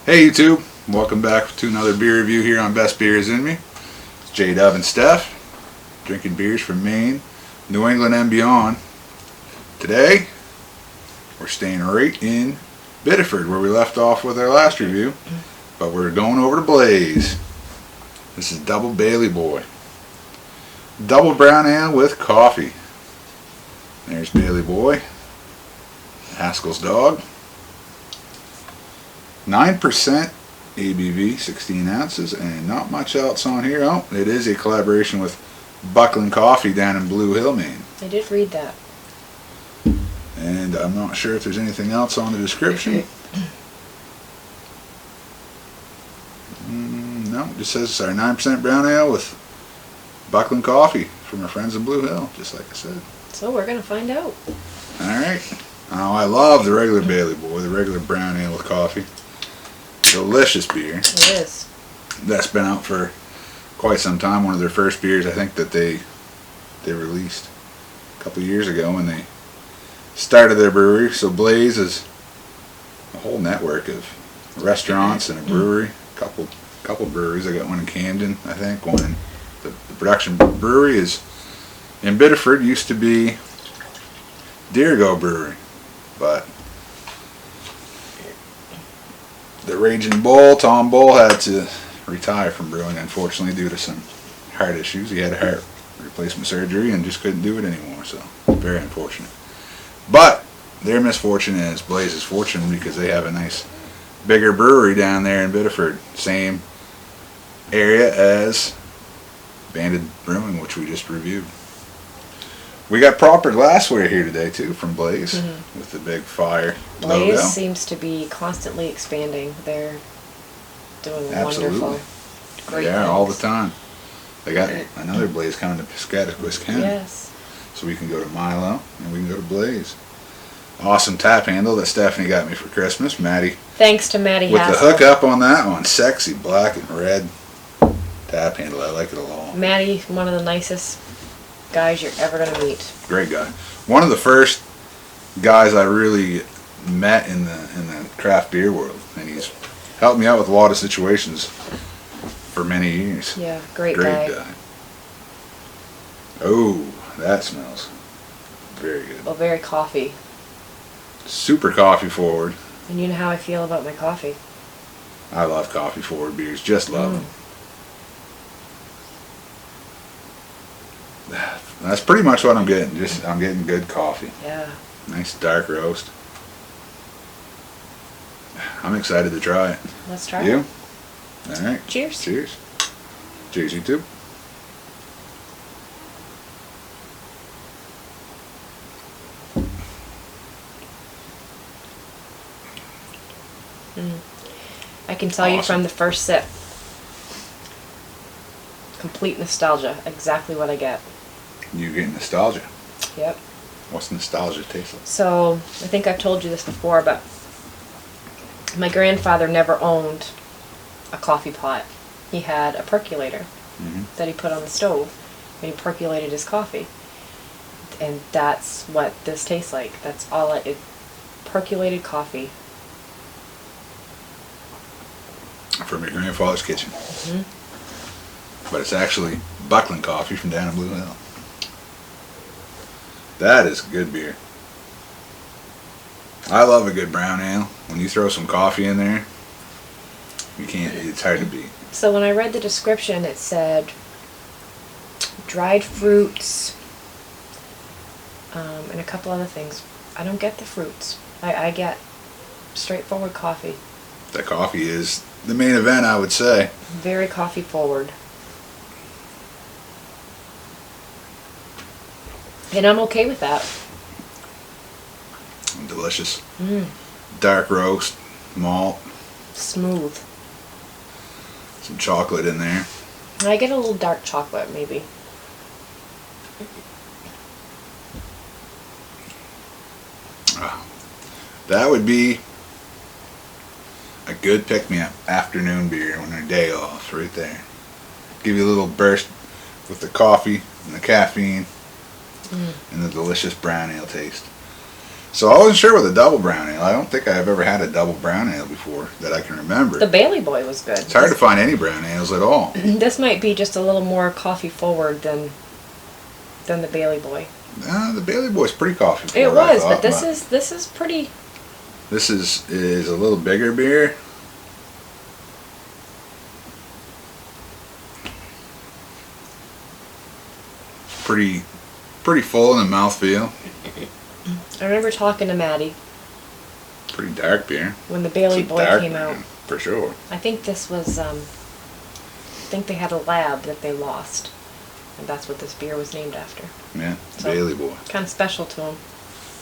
Hey YouTube, welcome back to another beer review here on Best Beer Is In Me. It's J-Dub and Steph, drinking beers from Maine, New England and beyond. Today, we're staying right in Biddeford where we left off with our last review, but we're going over to Blaze. This is Double Bailey Boy. Double brown ale with coffee. There's Bailey Boy, Haskell's dog. 9% ABV, 16 ounces, and not much else on here. Oh, it is a collaboration with Bucklyn Coffee down in Blue Hill, Maine. I did read that. And I'm not sure if there's anything else on the description. No, it just says it's our 9% brown ale with Bucklyn Coffee from our friends in Blue Hill, just like I said. So we're going to find out. Alright. Oh, I love the regular Bailey Boy, the regular brown ale with coffee. Delicious beer. It is. That's been out for quite some time. One of their first beers, I think, that they released a couple of years ago when they started their brewery. So Blaze is a whole network of restaurants and a brewery. Couple breweries. I got one in Camden, I think. One in the production brewery is in Biddeford. Used to be Deergo Brewery, but the Raging Bull, Tom Bull, had to retire from brewing, unfortunately, due to some heart issues. He had a heart replacement surgery and just couldn't do it anymore, so very unfortunate. But their misfortune is Blaze's fortune, because they have a nice bigger brewery down there in Biddeford. Same area as Banded Brewing, which we just reviewed. We got proper glassware here today too from Blaze, with the big fire Blaze logo. seems to be constantly expanding. They're doing Absolutely. wonderful, great Yeah, things. all the time. They got another Blaze coming to Piscataquis County. Yes. So we can go to Milo and we can go to Blaze. Awesome tap handle that Stephanie got me for Christmas. Maddie, Thanks to Maddie with Haskell. the hookup on that one. Sexy black and red tap handle. I like it a lot. Maddie, one of the nicest guys you're ever going to meet. Great guy. One of the first guys I really met in the craft beer world, and he's helped me out with a lot of situations for many years. Yeah, great Great guy. guy. Oh, that smells very good. Well, very coffee. Super coffee forward. And you know how I feel about my coffee. I love coffee forward beers. Just love them. That's pretty much what I'm getting. I'm getting good coffee. Yeah. Nice dark roast. I'm excited to try it. Let's try You? it. All right. Cheers. Cheers. Cheers, YouTube. I can tell you Awesome. from the first sip, complete nostalgia. Exactly what I get. You get nostalgia. Yep. What's nostalgia taste like? So, I think I've told you this before, but my grandfather never owned a coffee pot. He had a percolator that he put on the stove, and he percolated his coffee. And that's what this tastes like. That's all it percolated coffee. From your grandfather's kitchen. But it's actually Bucklyn Coffee from down in Blue Hill. That is good beer. I love a good brown ale. When you throw some coffee in there, you can't. It's hard to beat. So when I read the description, it said dried fruits and a couple other things. I don't get the fruits. I get straightforward coffee. The coffee is the main event, I would say. Very coffee forward. And I'm okay with that. Delicious. Dark roast, malt, Smooth. some chocolate in there. I get a little dark chocolate, maybe. That would be a good pick-me-up afternoon beer on a day off, right there. Give you a little burst with the coffee and the caffeine and the delicious brown ale taste. So I wasn't sure with a double brown ale. I don't think I've ever had a double brown ale before that I can remember. The Bailey Boy was good. It's hard to find any brown ales at all. This might be just a little more coffee forward than the Bailey Boy. The Bailey Boy's pretty coffee forward. It was, I thought, but this is pretty. This is a little bigger beer. Pretty full in the mouthfeel. I remember talking to Maddie Pretty dark beer. when the Bailey It's a Boy dark came beer, out. for sure. I think this was. I think they had a lab that they lost, and that's what this beer was named after. Yeah, So- Bailey Boy. Kind of special to them.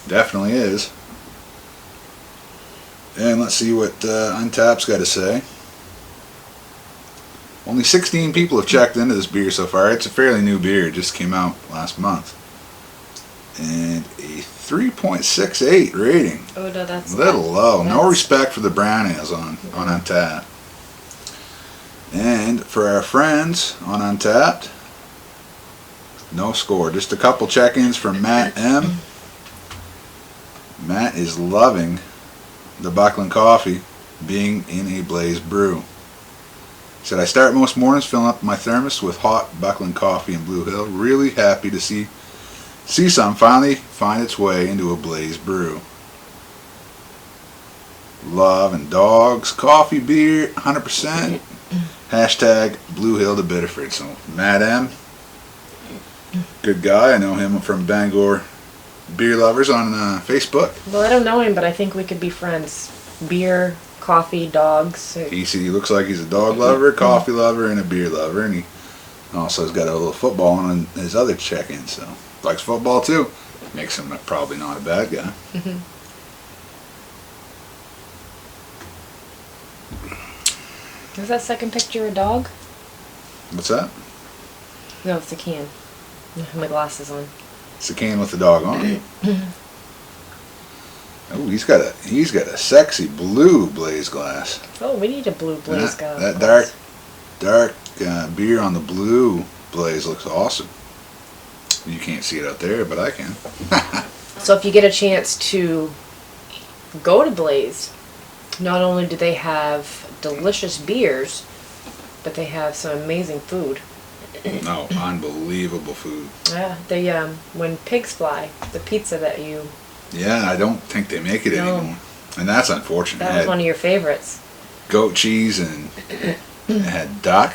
Definitely is. And let's see what Untapped's got to say. Only 16 people have checked into this beer so far. It's a fairly new beer. It just came out last month. And a 3.68 rating. Oh no, that's A little low. No that's- respect for the brown ales on Untapped. And for our friends on Untapped, no score. Just a couple check-ins from Matt M. Matt is loving the Bucklyn Coffee being in a blaze brew. He said, I start most mornings filling up my thermos with hot Bucklyn Coffee in Blue Hill. Really happy to see some finally find its way into a blaze brew. Love and dogs, coffee, beer, 100%. Hashtag Blue Hill to Biddeford. So Matt M, good guy. I know him from Bangor Beer Lovers on Facebook. Well, I don't know him, but I think we could be friends. Beer, coffee, dogs. He looks like he's a dog lover, coffee lover, and a beer lover, and he also has got a little football on his other check-in, so likes football too. Makes him probably not a bad guy. Is that second picture a dog? What's that? No, it's a can. I have my glasses on. It's a can with the dog on it. Oh, he's got a sexy blue blaze glass. Oh, we need a blue blaze glass. That dark beer on the blue blaze looks awesome. You can't see it out there, but I can. So if you get a chance to go to Blaze, not only do they have delicious beers, but they have some amazing food. No, unbelievable food. Yeah, they when pigs fly, the pizza that you. Yeah, I don't think they make it No. anymore, and that's unfortunate. That was one of your favorites. Goat cheese and it had duck.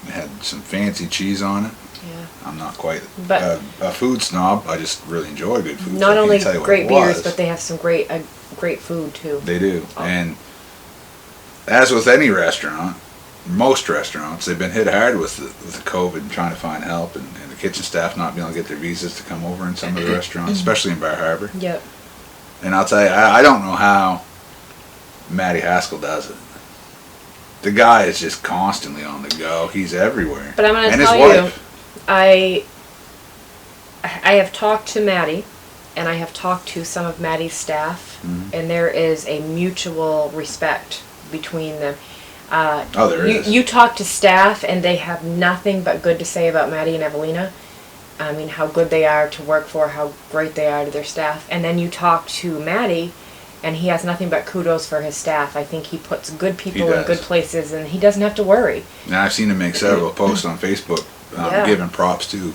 It had some fancy cheese on it. Yeah. I'm not quite But- a food snob. I just really enjoy good food. so I Not can't only tell you what great it beers, was. but they have some great food too. They do. Oh. And as with any restaurant, most restaurants, they've been hit hard with the COVID and trying to find help, and the kitchen staff not being able to get their visas to come over in some of the restaurants, especially in Bar Harbor. Yep. And I'll tell you, I don't know how Matty Haskell does it. The guy is just constantly on the go. He's everywhere. But I'm going to and tell his you, wife. I have talked to Maddie, and I have talked to some of Maddie's staff, and there is a mutual respect between them. There is. You talk to staff, and they have nothing but good to say about Maddie and Evelina. I mean, how good they are to work for, how great they are to their staff. And then you talk to Maddie, and he has nothing but kudos for his staff. I think he puts good people in good places, and he doesn't have to worry. Now, I've seen him make several posts on Facebook giving props to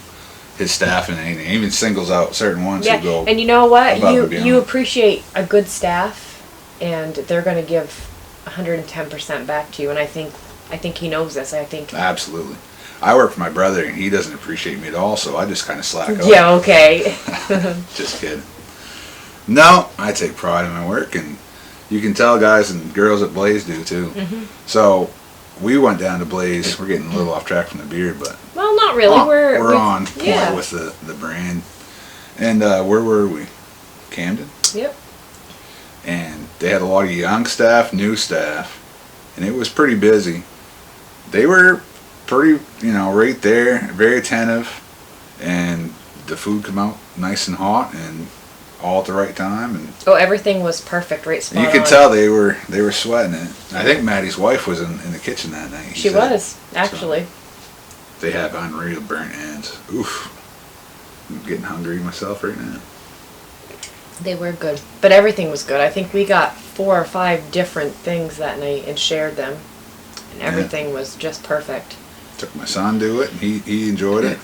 his staff, and he even singles out certain ones who go. And you know what? above and beyond. You appreciate a good staff, and they're going to give 110% back to you. And I think he knows this. I think. Absolutely. I work for my brother, and he doesn't appreciate me at all, so I just kind of slack off. Yeah. Okay. Just kidding. No, I take pride in my work, and you can tell guys and girls at Blaze do too. So we went down to Blaze. We're getting a little off track from the beer, but Well, not really. we're on point yeah. with the brand. And where were we? Camden. Yep. And they had a lot of young staff, new staff, and it was pretty busy. They were pretty, right there, very attentive, and the food come out nice and hot and all at the right time. And Oh, everything was perfect, right spot you could on. tell they were sweating it. I think Maddie's wife was in the kitchen that night. he She said. was, actually. So they have unreal burnt ends. Oof. I'm getting hungry myself right now. They were good. But everything was good. I think we got 4 or 5 different things that night and shared them. And everything was just perfect. Took my son to it, and he enjoyed it.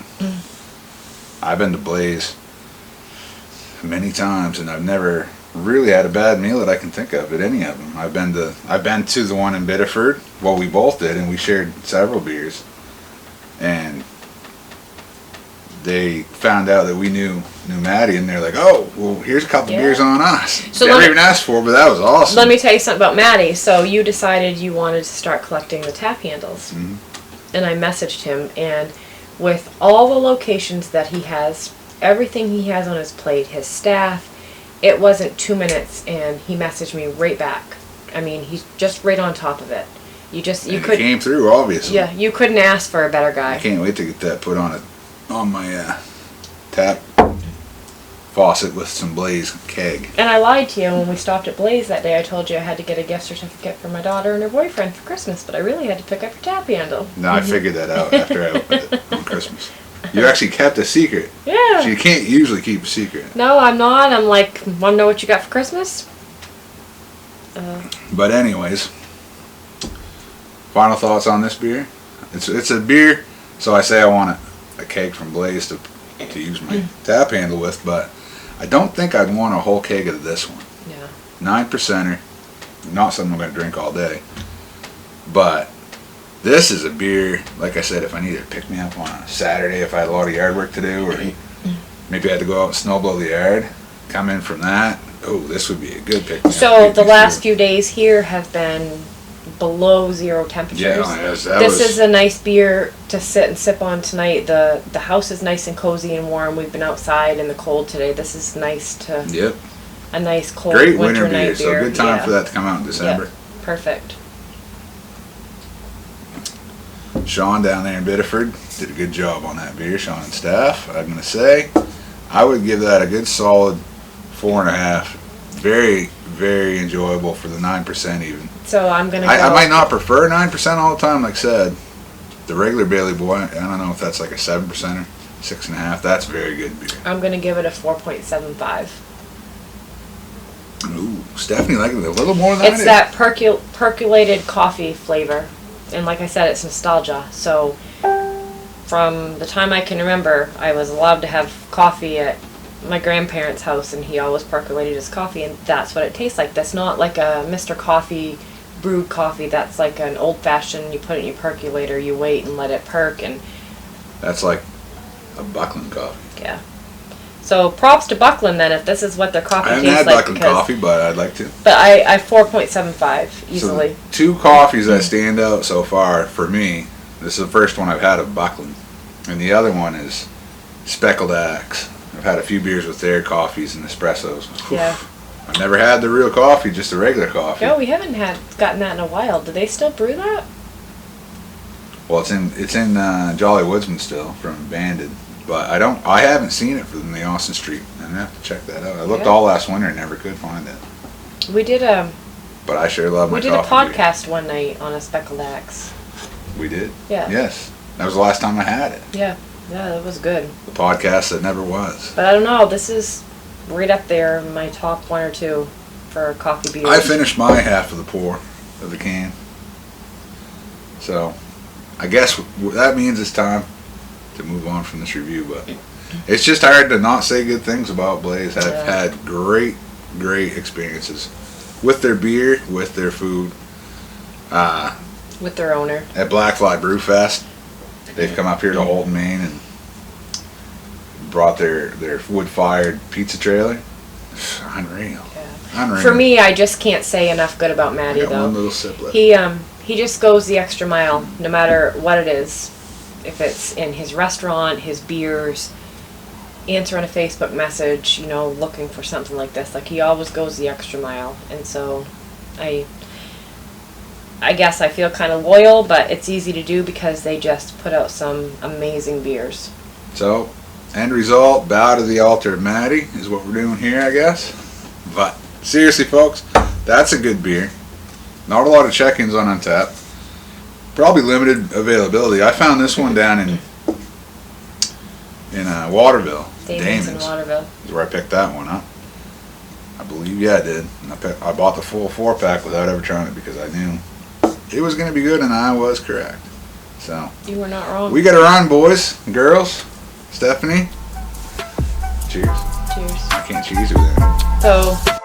I've been to Blaze many times, and I've never really had a bad meal that I can think of at any of them. I've been to the one in Biddeford. Well, we both did, and we shared several beers. And they found out that we knew Maddie, and they're like, "Oh, well, here's a couple beers on us." So never even asked for, but that was awesome. Let me tell you something about Maddie. So you decided you wanted to start collecting the tap handles, and I messaged him, and with all the locations that he has, everything he has on his plate, his staff, it wasn't 2 minutes, and he messaged me right back. I mean, he's just right on top of it. You came through, obviously. Yeah, you couldn't ask for a better guy. I can't wait to get that put on my tap faucet with some Blaze keg. And I lied to you when we stopped at Blaze that day. I told you I had to get a gift certificate for my daughter and her boyfriend for Christmas, but I really had to pick up your tap handle. No, I figured that out after I opened it on Christmas. You actually kept a secret. Yeah. So you can't usually keep a secret. No, I'm not. I'm like, want to know what you got for Christmas? But anyways, final thoughts on this beer. It's a beer, so I say I want a keg from Blaze to use my tap handle with, but I don't think I'd want a whole keg of this one. Yeah. 9%er, not something I'm going to drink all day. But this is a beer, like I said, if I needed to pick me up on a Saturday, if I had a lot of yard work to do, or maybe I had to go out and snow blow the yard, come in from that, oh, this would be a good pick me up. So the last few days here have been below 0 temperatures. Yeah, this is a nice beer to sit and sip on tonight. The house is nice and cozy and warm. We've been outside in the cold today. This is nice to a nice cold great winter beer. night beer. So good time for that to come out in December. Yep. Perfect. Sean down there in Biddeford did a good job on that beer. Sean and staff. I'm gonna say I would give that a good solid 4.5. Very, very enjoyable for the 9% even. So I'm gonna. I might not prefer 9% all the time, like I said. The regular Bailey Boy, I don't know if that's like a 7% or 6.5. That's very good beer. I'm gonna give it a 4.75. Ooh, Stephanie liked it a little more than It's that percolated coffee flavor, and like I said, it's nostalgia. So from the time I can remember, I was allowed to have coffee at my grandparents' house, and he always percolated his coffee, and that's what it tastes like. That's not like a Mr. Coffee brewed coffee. That's like an old-fashioned, you put it in your percolator, you wait and let it perk, and that's like a Bucklyn Coffee. Yeah. So props to Bucklyn then, if this is what their coffee tastes like. I haven't had Bucklyn Coffee, but I'd like to. But I 4.75 easily. So 2 coffees that stand out so far for me. This is the first one I've had of Bucklyn, and the other one is Speckled Axe. I've had a few beers with their coffees and espressos. Yeah. I've never had the real coffee, just the regular coffee. No, we haven't gotten that in a while. Do they still brew that? Well, it's in Jolly Woodsman still from Banded, but I haven't seen it from the Austin Street. I'm gonna have to check that out. I looked all last winter and never could find it. We did But I sure love my coffee. We did a podcast one night on a Speckled Axe. We did. Yeah. Yes, that was the last time I had it. Yeah. Yeah, that was good. The podcast that never was. But I don't know, this is right up there in my top 1 or 2 for coffee beers. I finished my half of the pour of the can. So, I guess that means it's time to move on from this review, but it's just hard to not say good things about Blaze. I've had great experiences with their beer, with their food. With their owner. At Black Fly Brew Fest. They've come up here to Holton, Maine, and brought their wood-fired pizza trailer. Unreal. Yeah. Unreal. For me, I just can't say enough good about Matty, though. One little sip left. He just goes the extra mile, no matter what it is. If it's in his restaurant, his beers, answering a Facebook message, looking for something like this. Like, he always goes the extra mile. And so, I guess I feel kind of loyal, but it's easy to do because they just put out some amazing beers. So, end result, bow to the altar of Maddie is what we're doing here, I guess. But, seriously, folks, that's a good beer. Not a lot of check-ins on Untappd. Probably limited availability. I found this one down in Waterville. Damon's in Waterville. Is where I picked that one up. I believe, yeah, I did. And I bought the full 4-pack without ever trying it because I knew it was going to be good, and I was correct. So You were not wrong. we got to run, boys and girls. Stephanie, cheers. Cheers. I can't cheers with that. So